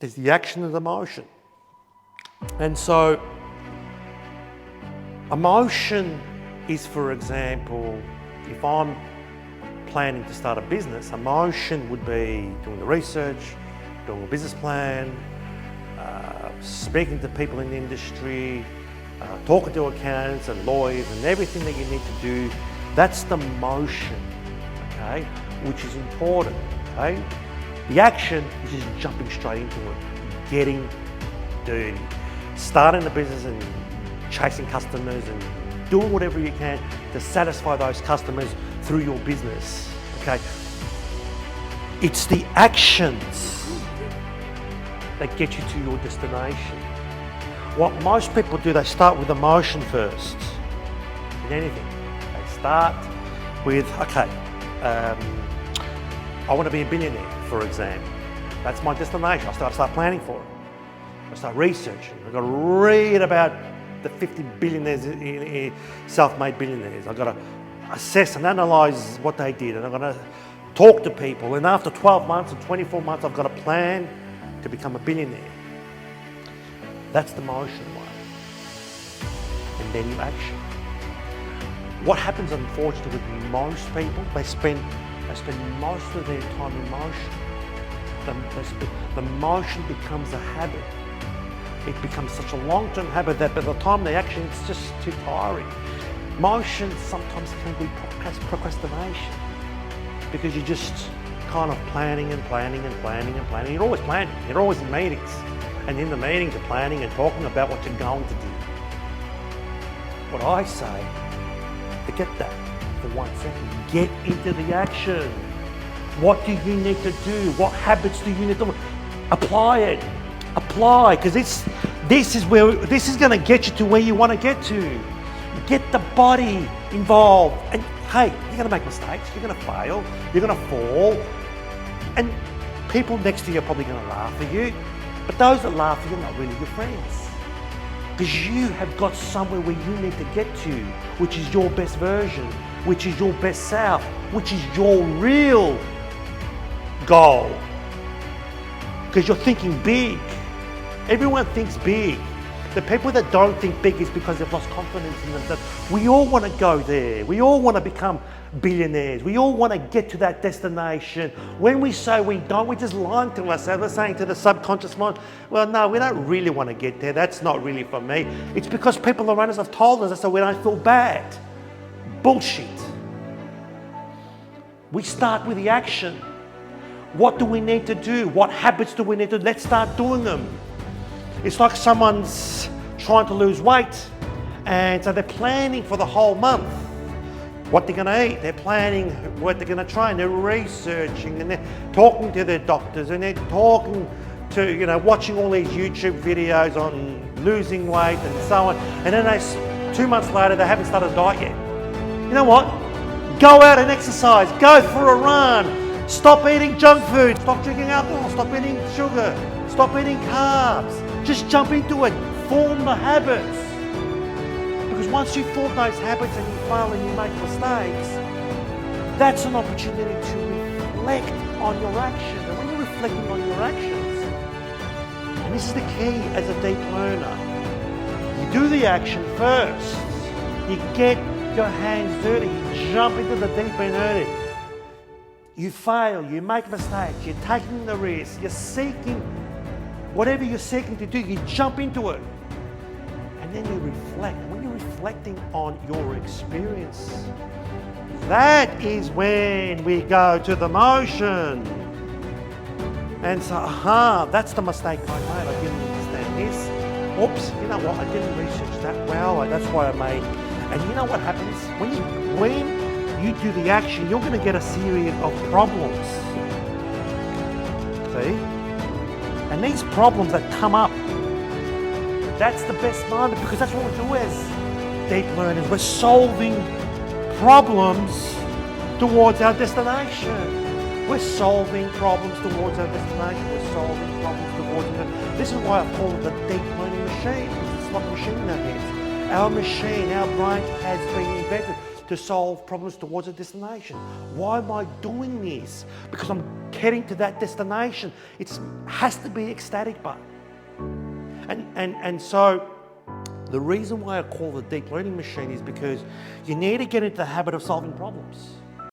There's the action and the emotion. And so emotion is, for example, if I'm planning to start a business, emotion would be doing the research, doing a business plan, speaking to people in the industry, talking to accountants and lawyers and everything that you need to do. That's the motion, okay, which is important, okay? The action is just jumping straight into it, getting dirty, starting the business and chasing customers and doing whatever you can to satisfy those customers through your business, okay? It's the actions that get you to your destination. What most people do, they start with emotion first in anything. They start with, okay, I want to be a billionaire, for example. That's my destination. I start planning for it. I start researching. I've got to read about the 50 billionaires, self-made billionaires. I've got to assess and analyse what they did, and I'm going to talk to people. And after 12 months and 24 months, I've got a plan to become a billionaire. That's the motion way. And then you action. What happens, unfortunately, with most people, they spend most of their time in motion. The motion becomes a habit. It becomes such a long-term habit that by the time they action, it's just too tiring. Motion sometimes can be procrastination because you're just kind of planning and planning and planning and planning. You're always planning. You're always in meetings. And in the meetings, you're planning and talking about what you're going to do. What I say, forget that for 1 second. Get into the action. What do you need to do? What habits do you need to apply it? Apply, because this is going to get you to where you want to get to. Get the body involved. And hey, you're going to make mistakes. You're going to fail. You're going to fall. And people next to you are probably going to laugh at you. But those that laugh at you are not really your friends. Because you have got somewhere where you need to get to, which is your best version, which is your best self, which is your real goal. Because you're thinking big. Everyone thinks big. The people that don't think big is because they've lost confidence in themselves. We all want to go there. We all want to become billionaires. We all want to get to that destination. When we say we don't, we're just lying to ourselves. We're saying to the subconscious mind, well, no, we don't really want to get there. That's not really for me. It's because people around us have told us, so we don't feel bad. Bullshit. We start with the action. What do we need to do? What habits do we need to do? Let's start doing them. It's like someone's trying to lose weight, and so they're planning for the whole month what they're going to eat. They're planning what they're going to try, and they're researching, and they're talking to their doctors, and they're talking to, watching all these YouTube videos on losing weight and so on. And then 2 months later, they haven't started a diet yet. You know what? Go out and exercise. Go for a run. Stop eating junk food. Stop drinking alcohol. Stop eating sugar. Stop eating carbs. Just jump into it. Form the habits. Because once you form those habits and you fail and you make mistakes, that's an opportunity to reflect on your actions. And when you're reflecting on your actions, and this is the key as a deep learner, you do the action first. You get your hands dirty. You jump into the deep end early. You fail, you make mistakes, you're taking the risk, you're seeking whatever you're seeking to do, you jump into it. And then you reflect. When you're reflecting on your experience, that is when we go to the motion. And so, that's the mistake I made. I didn't understand this. Oops, you know what? I didn't research that well. That's why I made. And you know what happens? When you do the action, you're going to get a series of problems. See? And these problems that come up, that's the best moment, because that's what we do as deep learners. We're solving problems towards our destination. We're solving problems towards our destination. We're solving problems towards our... This is why I call it the deep learning machine. It's like a machine in our heads. Our machine, our brain has been invented to solve problems towards a destination. Why am I doing this? Because I'm getting to that destination. It has to be ecstatic, but. And so the reason why I call the deep learning machine is because you need to get into the habit of solving problems.